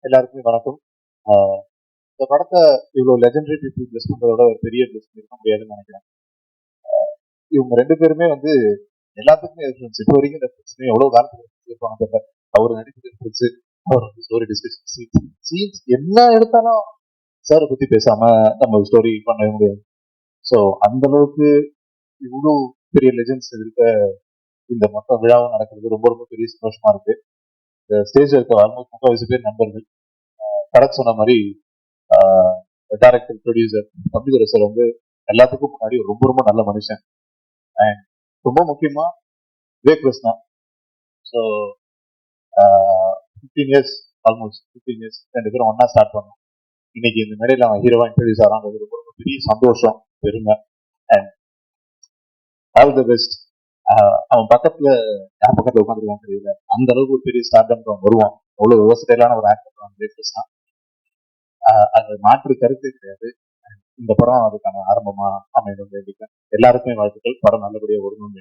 எல்லாருக்குமே வணக்கம். ஆஹ் இந்த படத்தை இவ்வளவு லெஜெண்டரி பீப்புள் பிளஸ் பண்றதோட ஒரு பெரிய பிளஸ் இருக்க முடியாதுன்னு நினைக்கிறேன். இவங்க ரெண்டு பேருமே வந்து எல்லாத்துக்குமே ரெஃபரன்ஸ். இப்போ வரைக்கும் ரெஃபரன்ஸ் எவ்வளவு காலத்துக்கு இருப்பாங்க தெரியல. அவர் நடிப்பு ரெஃபரன்ஸ், அவர் ஸ்டோரி டிஸ்கஷன், சீன்ஸ் என்ன எடுத்தாலும் சாரை பத்தி பேசாம நம்ம ஸ்டோரி பண்ணவே முடியாது. ஸோ அந்த அளவுக்கு இவ்வளவு பெரிய லெஜெண்ட்ஸ் இருக்க இந்த மொத்த விழாவும் நடக்கிறது ரொம்ப ரொம்ப பெரிய சந்தோஷமா இருக்கு. இந்த ஸ்டேஜ்ல இருக்க ஆல்மோஸ்ட் 30 பேர் நண்பர்கள். கரெக்ட் சொன்ன மாதிரி டைரக்டர், ப்ரொடியூசர் கம்ப்யூட்டர் சார் வந்து எல்லாத்துக்கும் முன்னாடி ரொம்ப ரொம்ப நல்ல மனுஷன். அண்ட் ரொம்ப முக்கியமா Vivek Krishna. So 15 years, almost 15 years ரெண்டு பேரும் ஒன்னா ஸ்டார்ட் பண்ணோம். இன்னைக்கு இந்த மேடையில் அவன் ஹீரோவா இன்ட்ரடியூஸ் ஆகிறாங்கிறது ரொம்ப ரொம்ப பெரிய சந்தோஷம், பெருமை. And all the best. அவன் பக்கத்துல யார் பக்கத்துல உட்காந்துருக்கான்னு தெரியல, அந்த அளவுக்கு ஒரு பெரிய ஸ்டார்டம் அவன் வருவான். அவ்வளவு விவசாயிலான ஒரு ஆக்டர் தான் விவேக் கிருஷ்ணா. அது மாற்று கருத்து கிடையாது. இந்த படம் அதுக்கான ஆரம்பமா அமையணும் வேண்டிக்கிறேன். எல்லாருக்குமே வாழ்த்துக்கள். படம் நல்லபடியா ஓடணும்.